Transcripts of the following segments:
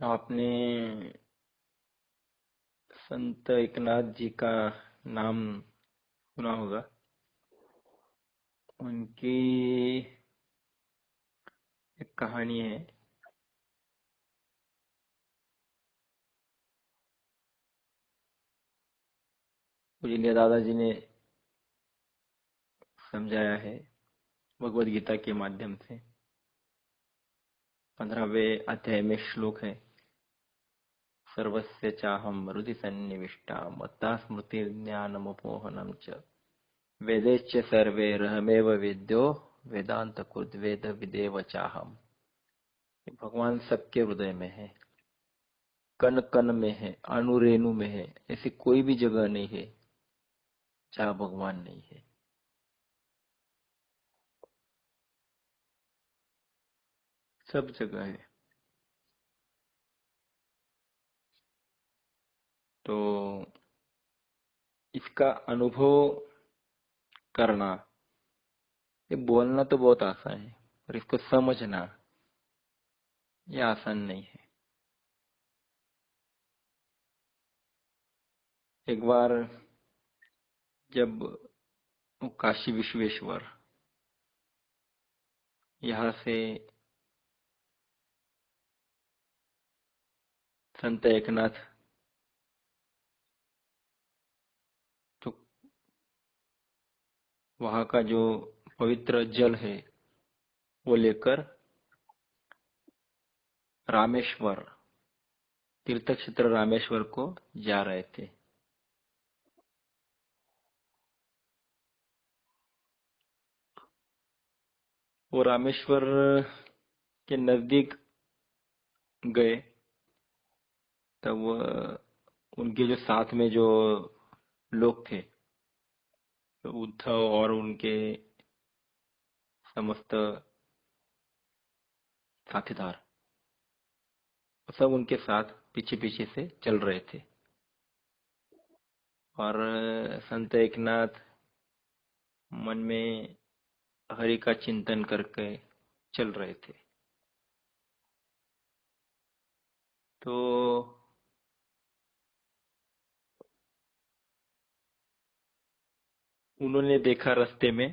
आपने संत एकनाथ जी का नाम सुना होगा। उनकी एक कहानी है। पूजनीय दादाजी ने समझाया है भगवत गीता के माध्यम से। 15वें अध्याय में श्लोक है, सर्वस्य चाहम हृदि सन्निविष्टा मत्ता स्मृति ज्ञानमपोहनम च वेदैश्च सर्वैरहमेव वेद्यो वेदांत कृत वेद विदेव चाहम। भगवान सबके हृदय में है, कण कण में है, अणु रेणु में है। ऐसी कोई भी जगह नहीं है जहाँ भगवान नहीं है। सब जगह है। तो इसका अनुभव करना, ये बोलना तो बहुत आसान है, पर इसको समझना ये आसान नहीं है। एक बार जब काशी विश्वेश्वर यहाँ से संत एकनाथ तो वहाँ का जो पवित्र जल है वो लेकर रामेश्वर, तीर्थ क्षेत्र रामेश्वर को जा रहे थे। वो रामेश्वर के नजदीक गए, तब उनके जो साथ में जो लोग थे, तो उद्धव और उनके समस्त साथीदार सब उनके साथ पीछे पीछे से चल रहे थे। और संत एकनाथ मन में हरि का चिंतन करके चल रहे थे। तो उन्होंने देखा रास्ते में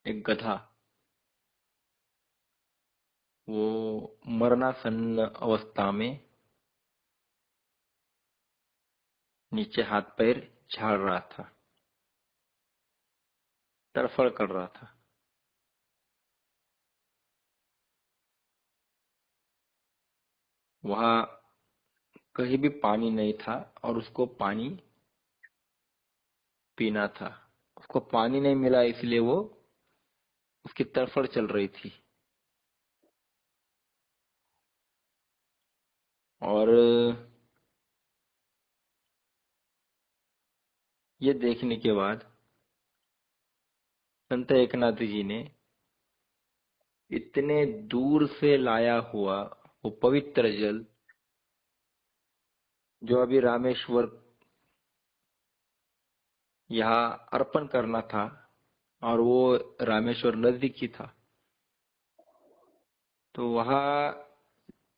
एक गधा, वो मरणासन्न अवस्था में नीचे हाथ पैर झाड़ रहा था, तड़फड़ कर रहा था। वहां कहीं भी पानी नहीं था और उसको पानी पीना था। उसको पानी नहीं मिला, इसलिए वो उसकी तड़फड़ चल रही थी। और ये देखने के बाद संत एकनाथ जी ने इतने दूर से लाया हुआ वो पवित्र जल, जो अभी रामेश्वर यहाँ अर्पण करना था, और वो रामेश्वर नजदीक ही था, तो वहां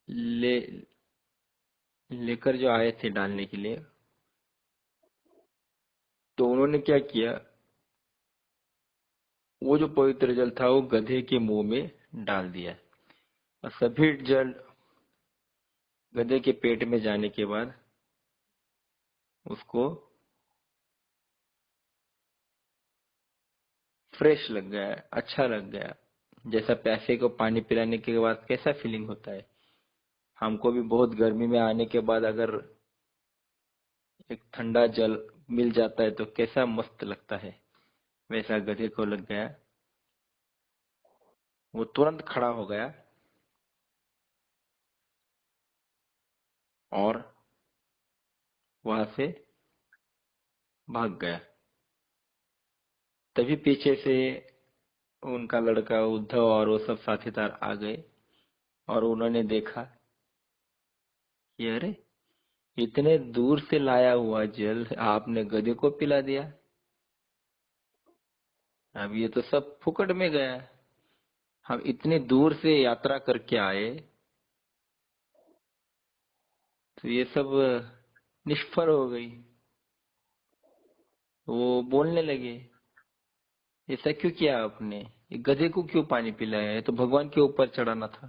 ले लेकर जो आए थे डालने के लिए, तो उन्होंने क्या किया, वो जो पवित्र जल था वो गधे के मुंह में डाल दिया। और सभी जल गधे के पेट में जाने के बाद उसको फ्रेश लग गया, अच्छा लग गया। जैसा प्यासे को पानी पिलाने के बाद कैसा फीलिंग होता है, हमको भी बहुत गर्मी में आने के बाद अगर एक ठंडा जल मिल जाता है तो कैसा मस्त लगता है, वैसा गधे को लग गया। वो तुरंत खड़ा हो गया और वहां से भाग गया। तभी पीछे से उनका लड़का उद्धव और वो सब साथीदार आ गए, और उन्होंने देखा कि अरे, इतने दूर से लाया हुआ जल आपने गधे को पिला दिया, अब ये तो सब फुकट में गया। हम इतने दूर से यात्रा करके आए तो ये सब निष्फल हो गई। वो बोलने लगे, ऐसा क्यों किया आपने, ये गधे को क्यों पानी पिलाया है, तो भगवान के ऊपर चढ़ाना था।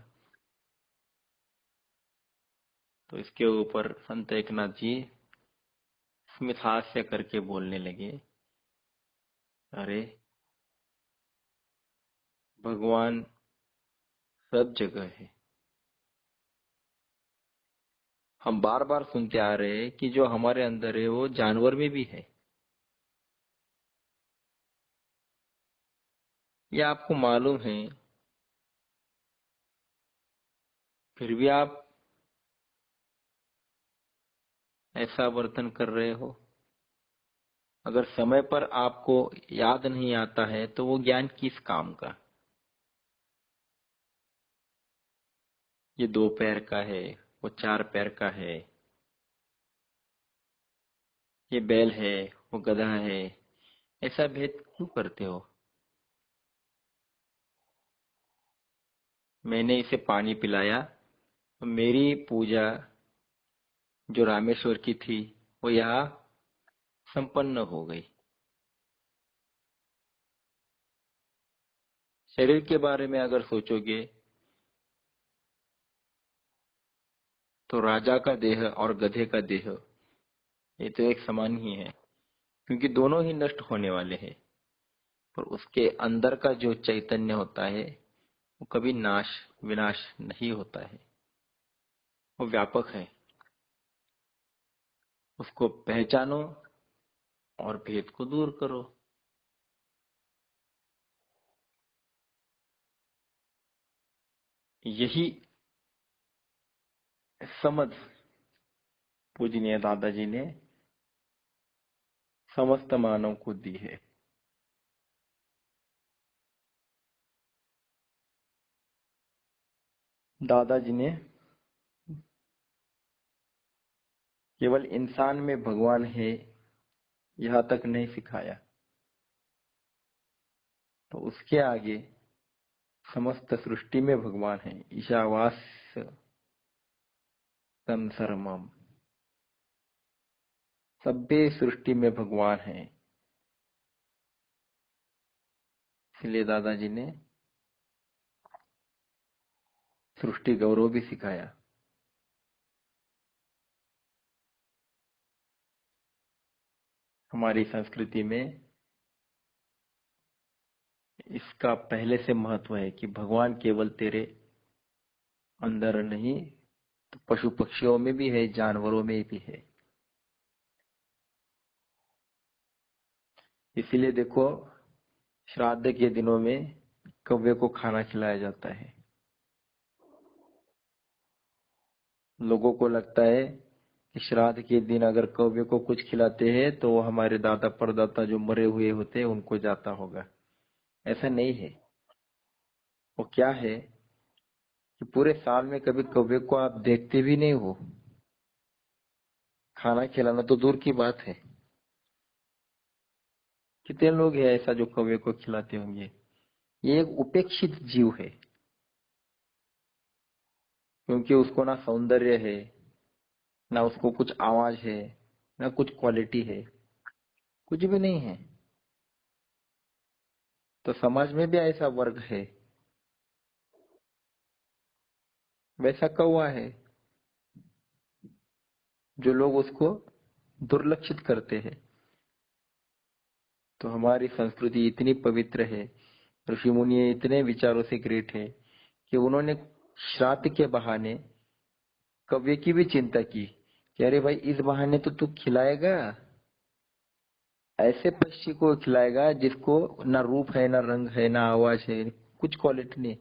तो इसके ऊपर संत एकनाथ जी स्मित हास्य करके बोलने लगे, अरे भगवान सब जगह है। हम बार बार सुनते आ रहे हैं कि जो हमारे अंदर है वो जानवर में भी है। ये आपको मालूम है, फिर भी आप ऐसा वर्तन कर रहे हो। अगर समय पर आपको याद नहीं आता है तो वो ज्ञान किस काम का। ये 2 पैर का है, वो 4 पैर का है, ये बैल है, वो गधा है, ऐसा भेद क्यों करते हो। मैंने इसे पानी पिलाया तो मेरी पूजा जो रामेश्वर की थी वो यहाँ संपन्न हो गई। शरीर के बारे में अगर सोचोगे तो राजा का देह और गधे का देह ये तो एक समान ही है, क्योंकि दोनों ही नष्ट होने वाले हैं। पर उसके अंदर का जो चैतन्य होता है वो कभी नाश विनाश नहीं होता है, वो व्यापक है। उसको पहचानो और भेद को दूर करो। यही समझ पूजनीय दादाजी ने समस्त मानव को दी है। दादाजी ने केवल इंसान में भगवान है यहाँ तक नहीं सिखाया, तो उसके आगे समस्त सृष्टि में भगवान है। ईशावास्य सर्वम, सभ्य सृष्टि में भगवान है। इसलिए दादाजी ने सृष्टि गौरव भी सिखाया। हमारी संस्कृति में इसका पहले से महत्व है कि भगवान केवल तेरे अंदर नहीं, तो पशु पक्षियों में भी है, जानवरों में भी है। इसीलिए देखो, श्राद्ध के दिनों में कौवे को खाना खिलाया जाता है। लोगों को लगता है कि श्राद्ध के दिन अगर कौवे को कुछ खिलाते हैं तो वो हमारे दादा परदाता जो मरे हुए होते हैं उनको जाता होगा। ऐसा नहीं है। वो क्या है कि पूरे साल में कभी कौवे को आप देखते भी नहीं हो। खाना खिलाना तो दूर की बात है। कितने लोग हैं ऐसा जो कौवे को खिलाते होंगे। ये एक उपेक्षित जीव है, क्योंकि उसको ना सौंदर्य है, ना उसको कुछ आवाज है, ना कुछ क्वालिटी है, कुछ भी नहीं है। तो समाज में भी ऐसा वर्ग है, वैसा कौवा है जो लोग उसको दुर्लक्षित करते हैं। तो हमारी संस्कृति इतनी पवित्र है, ऋषि मुनि इतने विचारों से ग्रेट है कि उन्होंने श्राद्ध के बहाने कव्य की भी चिंता की कि अरे भाई इस बहाने तो तू खिलाएगा, ऐसे पक्षी को खिलाएगा जिसको ना रूप है, ना रंग है, ना आवाज है, कुछ क्वालिटी नहीं।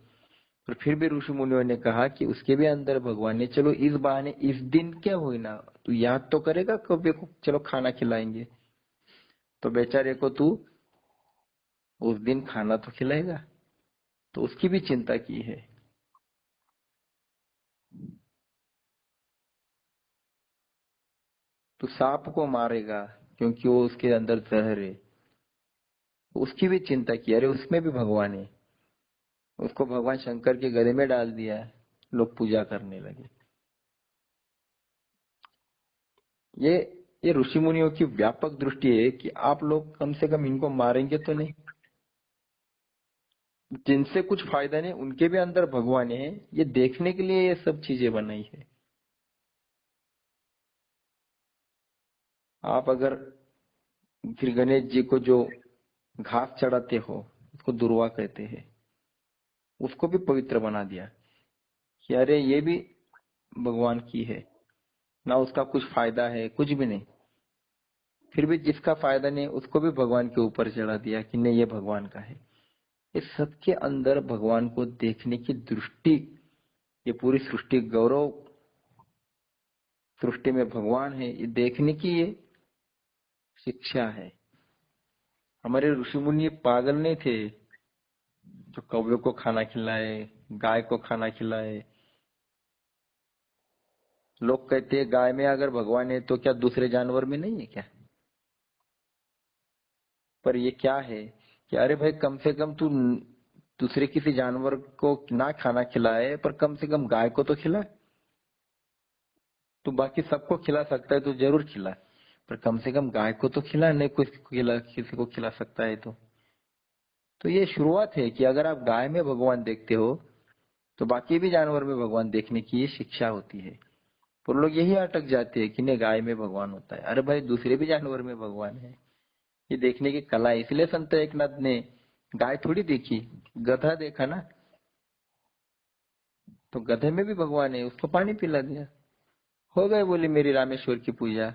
पर फिर भी ऋषि मुनियों ने कहा कि उसके भी अंदर भगवान ने, चलो इस बहाने इस दिन क्या हुई ना, तू याद तो करेगा कव्य को, चलो खाना खिलाएंगे। तो बेचारे को तू उस दिन खाना तो खिलाएगा, तो उसकी भी चिंता की है। तू सांप को मारेगा क्योंकि वो उसके अंदर जहर है, तो उसकी भी चिंता की, अरे उसमें भी भगवान है। उसको भगवान शंकर के गले में डाल दिया, लोग पूजा करने लगे। ये ये ऋषि मुनियों की व्यापक दृष्टि है कि आप लोग कम से कम इनको मारेंगे तो नहीं। जिनसे कुछ फायदा नहीं उनके भी अंदर भगवान है, ये देखने के लिए ये सब चीजें बनाई है। आप अगर फिर गणेश जी को जो घास चढ़ाते हो, उसको दुर्वा कहते हैं, उसको भी पवित्र बना दिया कि अरे ये भी भगवान की है, ना उसका कुछ फायदा है, कुछ भी नहीं। फिर भी जिसका फायदा नहीं उसको भी भगवान के ऊपर चढ़ा दिया कि नहीं ये भगवान का है। इस सबके अंदर भगवान को देखने की दृष्टि, ये पूरी सृष्टि गौरव, सृष्टि में भगवान है, ये देखने की ये शिक्षा है। हमारे ऋषि मुनि पागल नहीं थे जो कौवे को खाना खिलाए, गाय को खाना खिलाए। लोग कहते हैं गाय में अगर भगवान है तो क्या दूसरे जानवर में नहीं है क्या? पर ये क्या है कि अरे भाई कम से कम तू दूसरे किसी जानवर को ना खाना खिलाए, पर कम से कम गाय को तो खिला। तू बाकी सबको खिला सकता है तो जरूर खिला, पर कम से कम गाय को तो खिला, नहीं कोई खिला, किसी को खिला सकता है तो ये शुरुआत है कि अगर आप गाय में भगवान देखते हो तो बाकी भी जानवर में भगवान देखने की ये शिक्षा होती है। पर लोग यही अटक जाते हैं कि नहीं गाय में भगवान होता है। अरे भाई दूसरे भी जानवर में भगवान है, ये देखने की कला है। इसलिए संत एकनाथ ने गाय थोड़ी देखी, गधा देखा ना, तो गधे में भी भगवान है, उसको पानी पिला दिया, हो गए, बोले मेरी रामेश्वर की पूजा।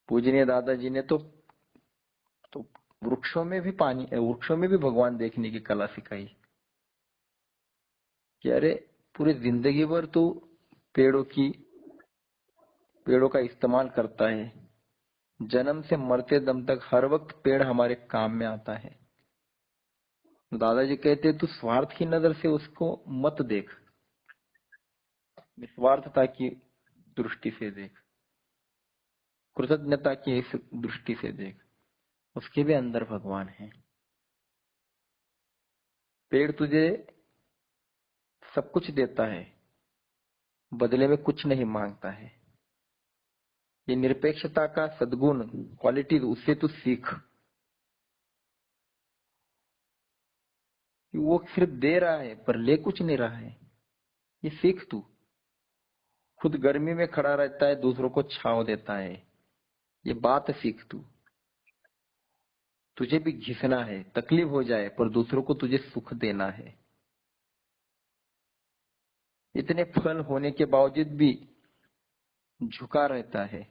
पूजनीय दादाजी ने तो वृक्षों में भी पानी, वृक्षों में भी भगवान देखने की कला सिखाई कि अरे पूरी जिंदगी भर तू पेड़ों की पेड़ों का इस्तेमाल करता है, जन्म से मरते दम तक हर वक्त पेड़ हमारे काम में आता है। दादाजी कहते तू स्वार्थ की नजर से उसको मत देख, निस्वार्थता की दृष्टि से देख, कृतज्ञता की इस दृष्टि से देख, उसके भी अंदर भगवान है। पेड़ तुझे सब कुछ देता है, बदले में कुछ नहीं मांगता है। ये निरपेक्षता का सद्गुण, क्वालिटी, उससे तू सीख कि वो सिर्फ दे रहा है पर ले कुछ नहीं रहा है। ये सीख तू। खुद गर्मी में खड़ा रहता है, दूसरों को छांव देता है, ये बात सीख तू। तुझे भी घिसना है, तकलीफ हो जाए, पर दूसरों को तुझे सुख देना है। इतने फल होने के बावजूद भी झुका रहता है।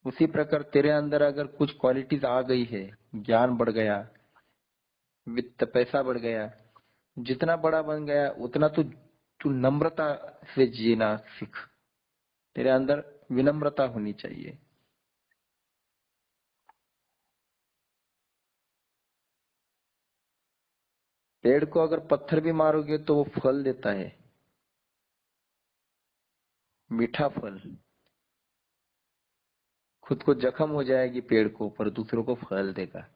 उसी प्रकार तेरे अंदर अगर कुछ क्वालिटीज आ गई है, ज्ञान बढ़ गया, वित्त पैसा बढ़ गया, जितना बड़ा बन गया उतना तू तू नम्रता से जीना सीख। तेरे अंदर विनम्रता होनी चाहिए। पेड़ को अगर पत्थर भी मारोगे तो वो फल देता है, मीठा फल। खुद को जख्म हो जाएगी पेड़ को, पर दूसरों को फल देगा।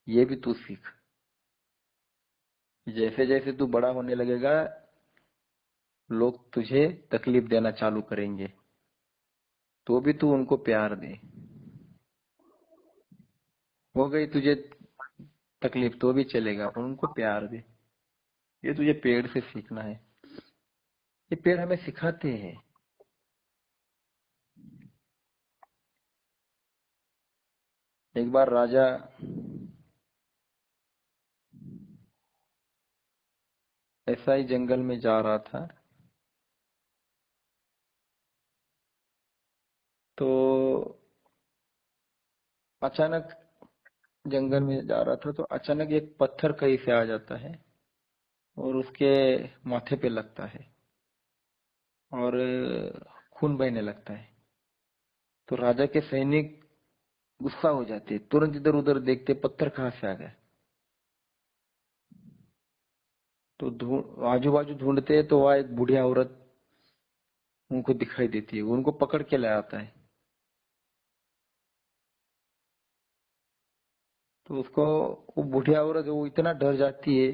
ये भी तू सीख। जैसे जैसे तू बड़ा होने लगेगा, लोग तुझे तकलीफ देना चालू करेंगे, तो भी तू उनको प्यार दे। हो गई तुझे तकलीफ तो भी चलेगा, उनको प्यार दे। ये तुझे पेड़ से सीखना है। ये पेड़ हमें सिखाते हैं। एक बार राजा ऐसा ही जंगल में जा रहा था, तो अचानक जंगल में जा रहा था तो अचानक एक पत्थर कहीं से आ जाता है और उसके माथे पे लगता है और खून बहने लगता है। तो राजा के सैनिक गुस्सा हो जाते, तुरंत इधर उधर देखते पत्थर कहाँ से आ गया। तो आजू बाजू ढूंढते तो वहां एक बुढ़िया औरत उनको दिखाई देती है, उनको पकड़ के ले आता है। तो उसको वो बुढ़िया औरत वो इतना डर जाती है।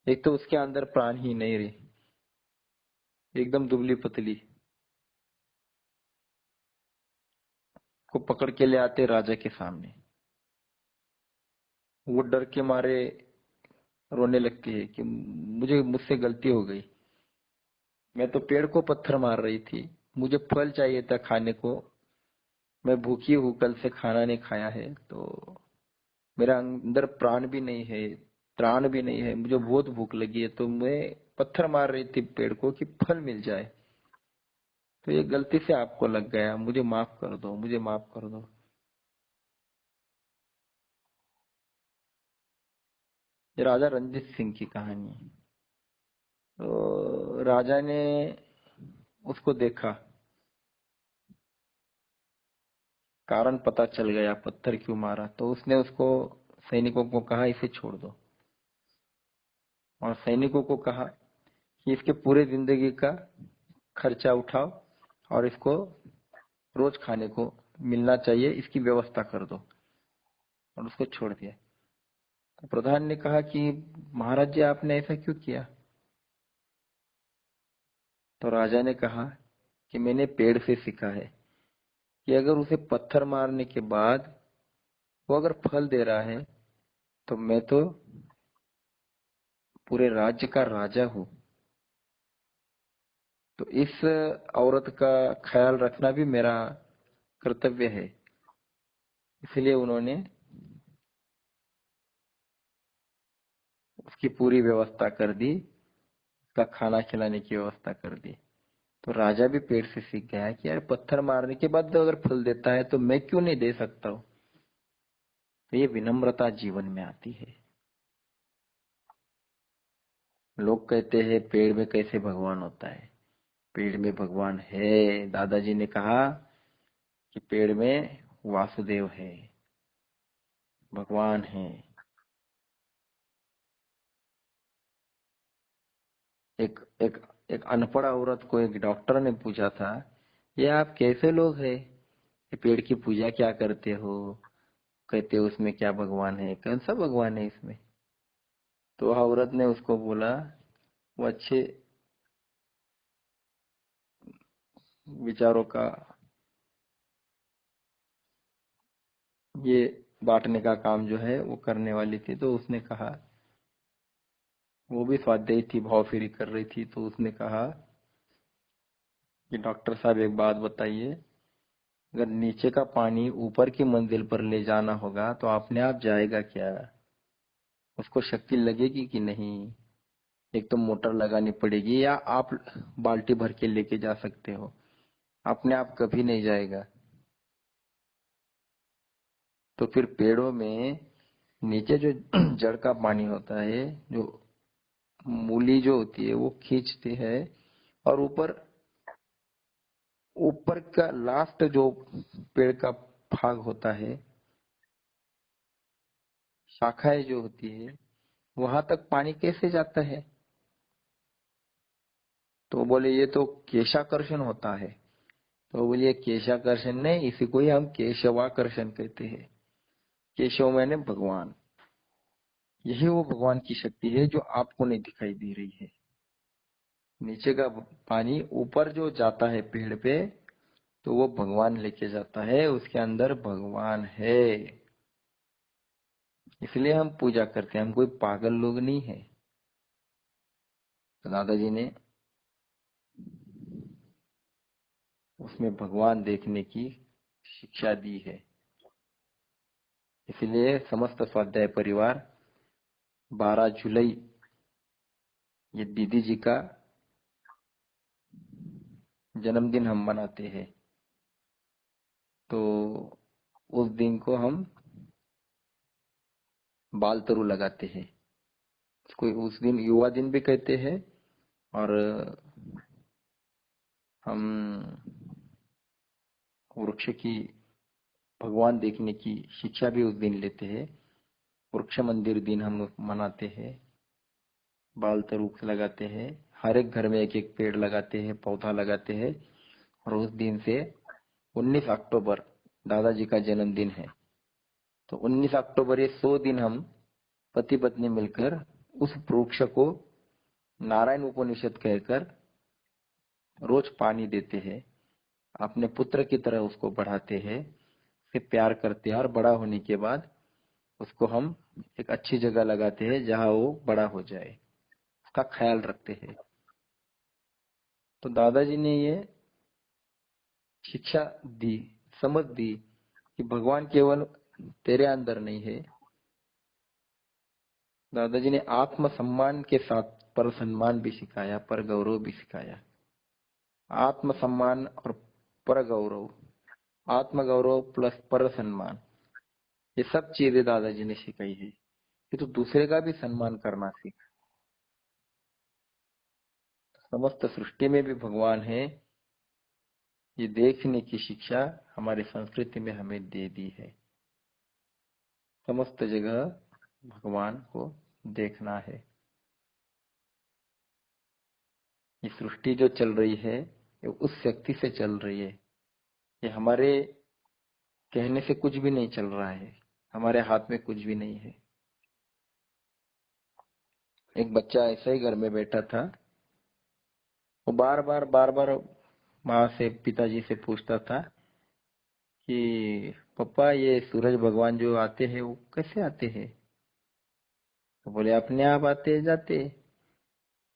एक तो उसके अंदर प्राण ही नहीं रही, एकदम दुबली पतली, को पकड़ के ले आते राजा के सामने। वो डर के मारे रोने लगती है कि मुझे मुझसे गलती हो गई, मैं तो पेड़ को पत्थर मार रही थी, मुझे फल चाहिए था खाने को, मैं भूखी हूँ, कल से खाना नहीं खाया है, तो मेरा अंदर प्राण भी नहीं है, त्राण भी नहीं है, मुझे बहुत भूख लगी है, तो मैं पत्थर मार रही थी पेड़ को कि फल मिल जाए, तो ये गलती से आपको लग गया, मुझे माफ कर दो, मुझे माफ कर दो। ये राजा रंजीत सिंह की कहानी है। तो राजा ने उसको देखा, कारण पता चल गया पत्थर क्यों मारा, तो उसने उसको सैनिकों को कहा इसे छोड़ दो, और सैनिकों को कहा कि इसके पूरे जिंदगी का खर्चा उठाओ और इसको रोज खाने को मिलना चाहिए, इसकी व्यवस्था कर दो, और उसको छोड़ दिया। तो प्रधान ने कहा कि महाराज जी आपने ऐसा क्यों किया? तो राजा ने कहा कि मैंने पेड़ से सीखा है कि अगर उसे पत्थर मारने के बाद वो अगर फल दे रहा है तो मैं तो पूरे राज्य का राजा हूँ, तो इस औरत का ख्याल रखना भी मेरा कर्तव्य है। इसलिए उन्होंने उसकी पूरी व्यवस्था कर दी, उसका खाना खिलाने की व्यवस्था कर दी। तो राजा भी पेड़ से सीख गया कि यार पत्थर मारने के बाद अगर फल देता है तो मैं क्यों नहीं दे सकता हूँ। तो ये विनम्रता जीवन में आती है। लोग कहते हैं पेड़ में कैसे भगवान होता है, पेड़ में भगवान है। दादाजी ने कहा कि पेड़ में वासुदेव है, भगवान है। एक एक एक अनपढ़ औरत को एक डॉक्टर ने पूछा था, ये आप कैसे लोग हैं, ये पेड़ की पूजा क्या करते हो? कहते हो उसमें क्या भगवान है, कौन सा भगवान है इसमें? तो औरत ने उसको बोला, वो अच्छे विचारों का ये बांटने का काम जो है वो करने वाली थी। तो उसने कहा, वो भी स्वाध्यायी थी, भाव फेरी कर रही थी, तो उसने कहा कि डॉक्टर साहब एक बात बताइए, अगर नीचे का पानी ऊपर की मंजिल पर ले जाना होगा तो अपने आप जाएगा क्या? उसको शक्ति लगेगी कि नहीं? एक तो मोटर लगानी पड़ेगी, या आप बाल्टी भर के लेके जा सकते हो, अपने आप कभी नहीं जाएगा। तो फिर पेड़ों में नीचे जो जड़ का पानी होता है, जो मूली जो होती है वो खींचती है, और ऊपर ऊपर का लास्ट जो पेड़ का भाग होता है, शाखाएं जो होती है, वहां तक पानी कैसे जाता है? तो बोले ये तो केशाकर्षण होता है। तो बोलिए केशाकर्षण नहीं, इसी को ही हम केशवाकर्षण कहते हैं। केशव मैंने भगवान, यही वो भगवान की शक्ति है जो आपको नहीं दिखाई दे रही है। नीचे का पानी ऊपर जो जाता है पेड़ पे, तो वो भगवान लेके जाता है, उसके अंदर भगवान है। इसलिए हम पूजा करते हैं, हम कोई पागल लोग नहीं है। तो दादाजी ने उसमें भगवान देखने की शिक्षा दी है। इसलिए समस्त स्वाध्याय परिवार 12 जुलाई ये दीदी जी का जन्मदिन हम मनाते हैं। तो उस दिन को हम बाल तरू लगाते हैं, उसको उस दिन युवा दिन भी कहते हैं, और हम वृक्ष की भगवान देखने की शिक्षा भी उस दिन लेते हैं। वृक्ष मंदिर दिन हम लोग मनाते हैं, बाल तरुक लगाते हैं, हर एक घर में एक एक पेड़ लगाते हैं, पौधा लगाते हैं। और उस दिन से 19 अक्टूबर दादाजी का जन्मदिन है, तो 19 अक्टूबर ये 100 दिन हम पति पत्नी मिलकर उस वृक्ष को नारायण उपनिषद कहकर रोज पानी देते हैं, अपने पुत्र की तरह उसको बढ़ाते हैं, उसे प्यार करते हैं और बड़ा होने के बाद उसको हम एक अच्छी जगह लगाते हैं जहां वो बड़ा हो जाए, उसका ख्याल रखते हैं। तो दादाजी ने ये शिक्षा दी, समझ दी कि भगवान केवल तेरे अंदर नहीं है। दादाजी ने आत्म सम्मान के साथ पर सम्मान भी सिखाया, पर गौरव भी सिखाया। आत्म सम्मान और पर गौरव, आत्म गौरव प्लस पर सम्मान, ये सब चीजें दादाजी ने सिखाई है कि तू दूसरे का भी सम्मान करना सीख। समस्त सृष्टि में भी भगवान है, ये देखने की शिक्षा हमारी संस्कृति में हमें दे दी है। समस्त जगह भगवान को देखना है। ये सृष्टि जो चल रही है ये उस शक्ति से चल रही है, ये हमारे कहने से कुछ भी नहीं चल रहा है, हमारे हाथ में कुछ भी नहीं है। एक बच्चा ऐसा ही घर में बैठा था, वो बार बार माँ से पिताजी से पूछता था कि पापा ये सूरज भगवान जो आते हैं वो कैसे आते हैं? तो बोले अपने आप आते जाते।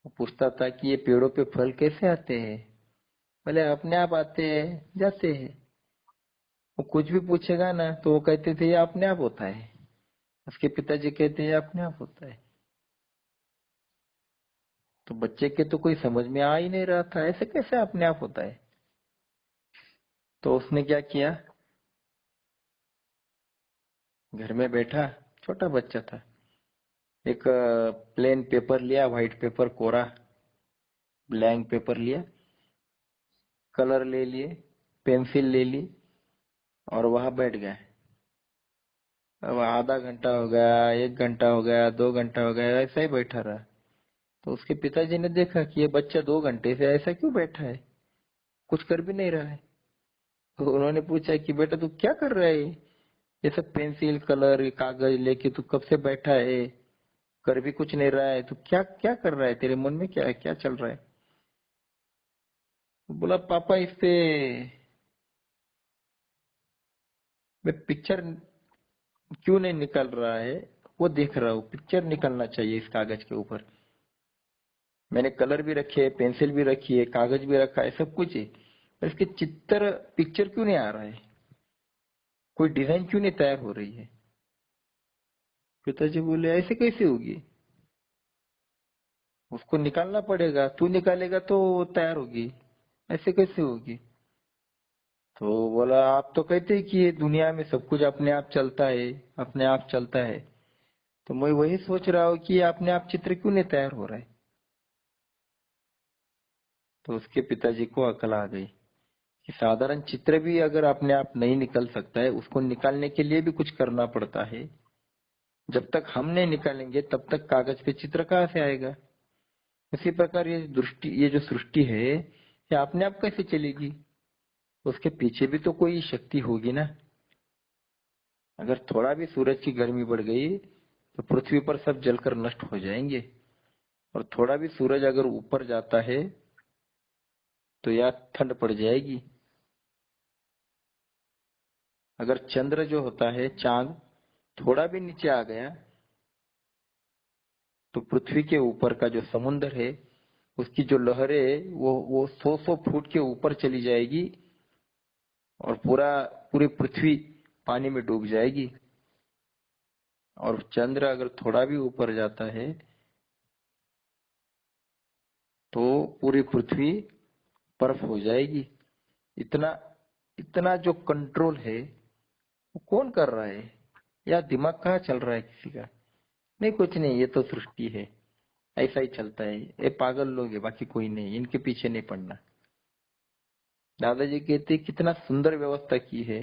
वो पूछता था कि ये पेड़ों पे फल कैसे आते हैं? बोले अपने आप आते हैं जाते हैं। वो कुछ भी पूछेगा ना तो वो कहते थे ये अपने आप होता है। उसके पिताजी कहते हैं अपने आप होता है। तो बच्चे के तो कोई समझ में आ ही नहीं रहा था, ऐसे कैसे अपने आप होता है। तो उसने क्या किया, घर में बैठा, छोटा बच्चा था, एक प्लेन पेपर लिया, व्हाइट पेपर, कोरा ब्लैंक पेपर लिया, कलर ले लिए, पेंसिल ले ली और वहां बैठ गया। अब आधा घंटा हो गया, 1 घंटा हो गया, 2 घंटा हो गया, ऐसा ही बैठा रहा। तो उसके पिताजी ने देखा कि ये बच्चा 2 घंटे से ऐसा क्यों बैठा है, कुछ कर भी नहीं रहा है। तो उन्होंने पूछा कि बेटा तू क्या कर रहा है, ये सब पेंसिल कलर कागज लेके तू कब से बैठा है, कर भी कुछ नहीं रहा है, तू क्या क्या कर रहा है, तेरे मन में क्या है, क्या चल रहा है? तो बोला पापा इससे मैं पिक्चर क्यों नहीं निकल रहा है वो देख रहा हूँ, पिक्चर निकलना चाहिए इस कागज के ऊपर। मैंने कलर भी रखे है, पेंसिल भी रखी है, कागज भी रखा है, सब कुछ है, पर इसके चित्र पिक्चर क्यों नहीं आ रहा है, कोई डिजाइन क्यों नहीं तैयार हो रही है? पिताजी बोले ऐसे कैसे होगी, उसको निकालना पड़ेगा, तू निकालेगा तो तैयार होगी, ऐसे कैसे होगी? तो बोला आप तो कहते हैं कि ये दुनिया में सब कुछ अपने आप चलता है, अपने आप चलता है, तो मैं वही सोच रहा हूँ कि अपने आप चित्र क्यों नहीं तैयार हो रहा है। तो उसके पिताजी को अकल आ गई कि साधारण चित्र भी अगर अपने आप नहीं निकल सकता है, उसको निकालने के लिए भी कुछ करना पड़ता है। जब तक हम नहीं निकालेंगे तब तक कागज पे चित्र कहाँ से आएगा? इसी प्रकार ये जो सृष्टि है ये अपने आप कैसे चलेगी? उसके पीछे भी तो कोई शक्ति होगी ना। अगर थोड़ा भी सूरज की गर्मी बढ़ गई तो पृथ्वी पर सब जलकर नष्ट हो जाएंगे, और थोड़ा भी सूरज अगर ऊपर जाता है तो या ठंड पड़ जाएगी। अगर चंद्र जो होता है, चांद, थोड़ा भी नीचे आ गया तो पृथ्वी के ऊपर का जो समुद्र है उसकी जो लहरें वो 100 फुट के ऊपर चली जाएगी और पूरी पृथ्वी पानी में डूब जाएगी। और चंद्र अगर थोड़ा भी ऊपर जाता है तो पूरी पृथ्वी बर्फ हो जाएगी। इतना इतना जो कंट्रोल है वो कौन कर रहा है? या दिमाग कहाँ चल रहा है किसी का? नहीं, कुछ नहीं, ये तो सृष्टि है, ऐसा ही चलता है, ये पागल लोग है, बाकी कोई नहीं, इनके पीछे नहीं पड़ना। दादाजी कहते कितना सुंदर व्यवस्था की है,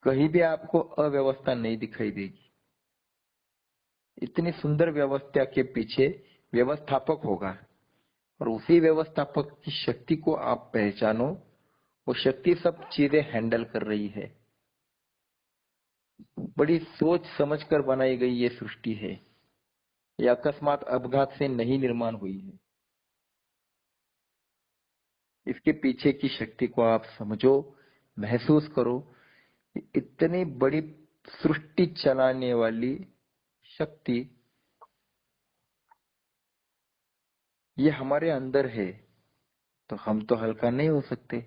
कहीं भी आपको अव्यवस्था नहीं दिखाई देगी। इतनी सुंदर व्यवस्था के पीछे व्यवस्थापक होगा, और उसी व्यवस्थापक की शक्ति को आप पहचानो, वो शक्ति सब चीजें हैंडल कर रही है। बड़ी सोच समझकर बनाई गई ये सृष्टि है। ये अकस्मात अपघात से नहीं निर्माण हुई है। इसके पीछे की शक्ति को आप समझो, महसूस करो। इतनी बड़ी सृष्टि चलाने वाली शक्ति ये हमारे अंदर है, तो हम तो हल्का नहीं हो सकते।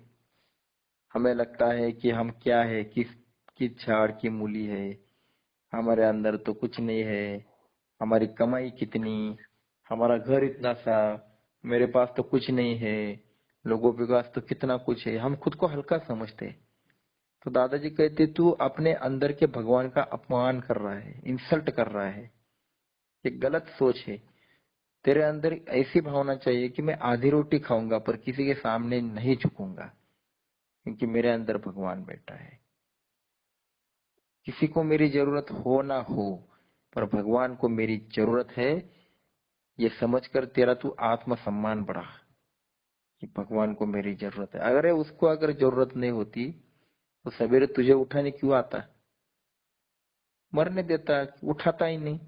हमें लगता है कि हम क्या है, किस झाड़ की मूली है, हमारे अंदर तो कुछ नहीं है, हमारी कमाई कितनी, हमारा घर इतना सा, मेरे पास तो कुछ नहीं है, लोगों के पास तो कितना कुछ है। हम खुद को हल्का समझते हैं। तो दादाजी कहते तू अपने अंदर के भगवान का अपमान कर रहा है, इंसल्ट कर रहा है। ये गलत सोच है। तेरे अंदर ऐसी भावना चाहिए कि मैं आधी रोटी खाऊंगा पर किसी के सामने नहीं झुकूंगा, क्योंकि मेरे अंदर भगवान बैठा है। किसी को मेरी जरूरत हो ना हो, पर भगवान को मेरी जरूरत है। ये समझकर तेरा तू आत्मसम्मान बढ़ा कि भगवान को मेरी जरूरत है। अगर उसको अगर जरूरत नहीं होती तो सवेरे तुझे उठाने क्यों आता? मरने देता, उठाता ही नहीं।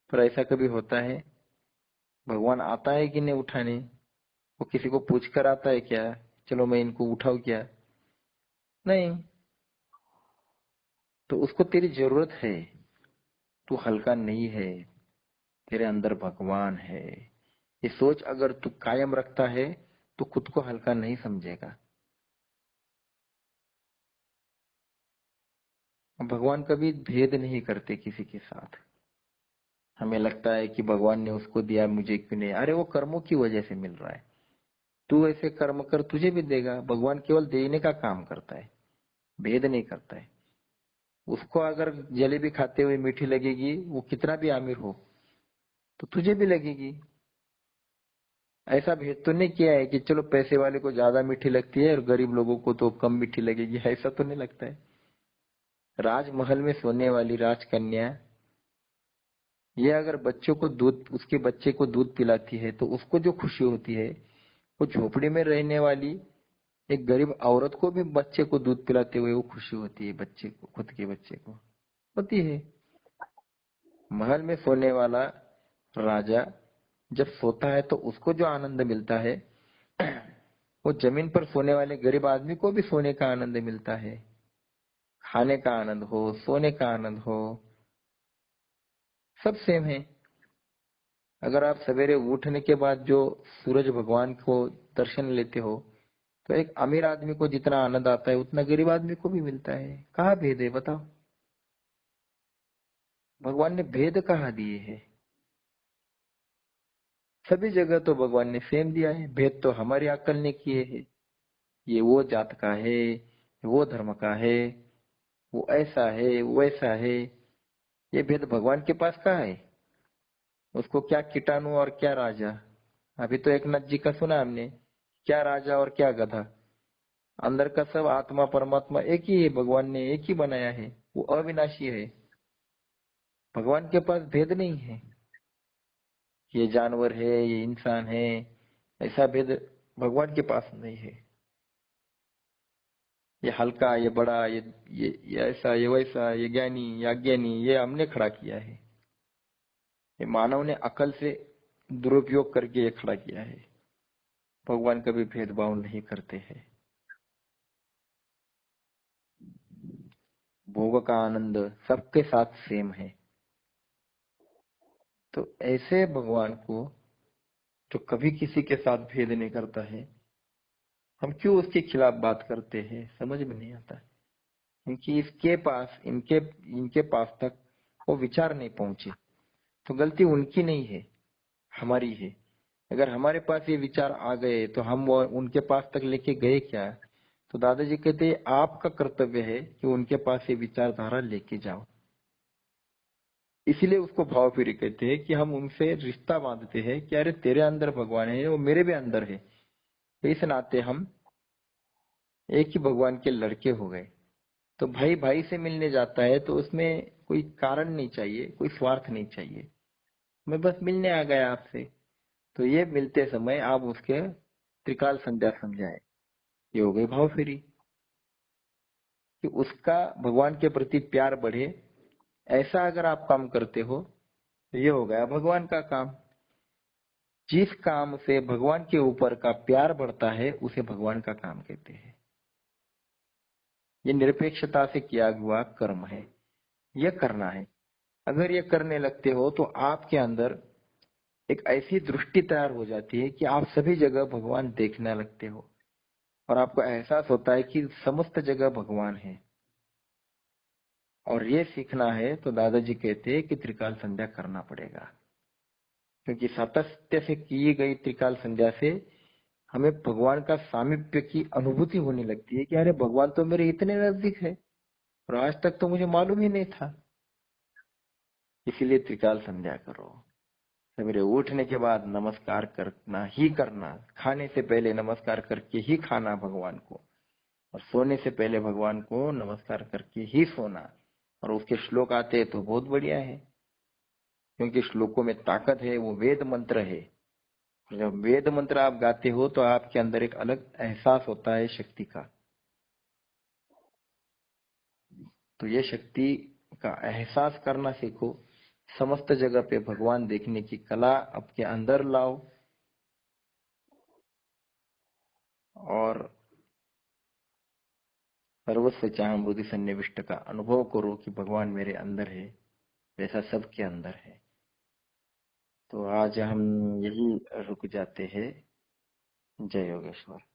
पर ऐसा कभी होता है? भगवान आता है कि नहीं उठाने? वो किसी को पूछ कर आता है क्या, चलो मैं इनको उठाऊं क्या? नहीं। तो उसको तेरी जरूरत है। तू हल्का नहीं है, तेरे अंदर भगवान है। ये सोच अगर तू कायम रखता है तो खुद को हल्का नहीं समझेगा। भगवान कभी भेद नहीं करते किसी के साथ। हमें लगता है कि भगवान ने उसको दिया, मुझे क्यों नहीं? अरे वो कर्मों की वजह से मिल रहा है। तू ऐसे कर्म कर, तुझे भी देगा। भगवान केवल देने का काम करता है, भेद नहीं करता है। उसको अगर जलेबी खाते हुए मीठी लगेगी, वो कितना भी आमिर हो, तो तुझे भी लगेगी। ऐसा भेद तो नहीं किया है कि चलो पैसे वाले को ज्यादा मीठी लगती है और गरीब लोगों को तो कम मीठी लगेगी, ऐसा तो नहीं लगता है। राजमहल में सोने वाली राजकन्या, ये अगर बच्चों को दूध, उसके बच्चे को दूध पिलाती है तो उसको जो खुशी होती है, वो झोपड़ी में रहने वाली एक गरीब औरत को भी बच्चे को दूध पिलाते हुए वो खुशी होती है, बच्चे को, खुद के बच्चे को होती है। महल में सोने वाला राजा जब सोता है तो उसको जो आनंद मिलता है, वो जमीन पर सोने वाले गरीब आदमी को भी सोने का आनंद मिलता है। खाने का आनंद हो, सोने का आनंद हो, सब सेम है। अगर आप सवेरे उठने के बाद जो सूरज भगवान को दर्शन लेते हो, तो एक अमीर आदमी को जितना आनंद आता है उतना गरीब आदमी को भी मिलता है। कहाँ भेद है बताओ? भगवान ने भेद कहाँ दिए है? सभी जगह तो भगवान ने सेम दिया है। भेद तो हमारी अक्ल ने किए है। ये वो जात का है, वो धर्म का है, वो ऐसा है, वो वैसा है। ये भेद भगवान के पास कहाँ है? उसको क्या कीटाणु और क्या राजा। अभी तो एक नाथ जी का सुना हमने, क्या राजा और क्या गधा। अंदर का सब आत्मा परमात्मा एक ही है। भगवान ने एक ही बनाया है, वो अविनाशी है। भगवान के पास भेद नहीं है, ये जानवर है, ये इंसान है, ऐसा भेद भगवान के पास नहीं है। ये हल्का, ये बड़ा, ये ऐसा, ये वैसा, ये ज्ञानी, ये अज्ञानी, ये हमने खड़ा किया है। ये मानव ने अकल से दुरुपयोग करके ये खड़ा किया है। भगवान कभी भेदभाव नहीं करते हैं। भोग का आनंद सबके साथ सेम है। तो ऐसे भगवान को जो कभी किसी के साथ भेद नहीं करता है, हम क्यों उसके खिलाफ बात करते हैं? समझ में नहीं आता। क्योंकि इसके पास, इनके इनके पास तक वो विचार नहीं पहुंचे। तो गलती उनकी नहीं है, हमारी है। अगर हमारे पास ये विचार आ गए तो हम वो उनके पास तक लेके गए क्या? तो दादाजी कहते हैं आपका कर्तव्य है कि उनके पास ये विचारधारा लेके जाओ। इसीलिए उसको भाव फिरी कहते हैं कि हम उनसे रिश्ता बांधते हैं कि अरे तेरे अंदर भगवान है, वो मेरे भी अंदर है। तो इस नाते हम एक ही भगवान के लड़के हो गए। तो भाई भाई से मिलने जाता है तो उसमें कोई कारण नहीं चाहिए, कोई स्वार्थ नहीं चाहिए। मैं बस मिलने आ गया आपसे, तो ये मिलते समय आप उसके त्रिकाल संध्या समझाए, ये हो गई भाव फेरी। कि उसका भगवान के प्रति प्यार बढ़े, ऐसा अगर आप काम करते हो तो ये हो गया भगवान का काम। जिस काम से भगवान के ऊपर का प्यार बढ़ता है उसे भगवान का काम कहते हैं। ये निरपेक्षता से किया हुआ कर्म है, यह करना है। अगर ये करने लगते हो तो आपके अंदर एक ऐसी दृष्टि तैयार हो जाती है कि आप सभी जगह भगवान देखने लगते हो और आपको एहसास होता है कि समस्त जगह भगवान है। और ये सीखना है तो दादाजी कहते हैं कि त्रिकाल संध्या करना पड़ेगा, क्योंकि सातत्य से की गई त्रिकाल संध्या से हमें भगवान का सामीप्य की अनुभूति होने लगती है कि अरे भगवान तो मेरे इतने नजदीक है और आज तक तो मुझे मालूम ही नहीं था। इसीलिए त्रिकाल संध्या करो। सवेरे उठने के बाद नमस्कार करना ही करना, खाने से पहले नमस्कार करके ही खाना भगवान को, और सोने से पहले भगवान को नमस्कार करके ही सोना। और उसके श्लोक आते हैं तो बहुत बढ़िया है, क्योंकि श्लोकों में ताकत है, वो वेद मंत्र है। जब वेद मंत्र आप गाते हो तो आपके अंदर एक अलग एहसास होता है शक्ति का। तो ये शक्ति का एहसास करना सीखो, समस्त जगह पे भगवान देखने की कला आपके अंदर लाओ और सर्वस्व चाह बुद्धि सन्निविष्ट का अनुभव करो कि भगवान मेरे अंदर है, वैसा सबके अंदर है। तो आज हम यही रुक जाते हैं। जय योगेश्वर।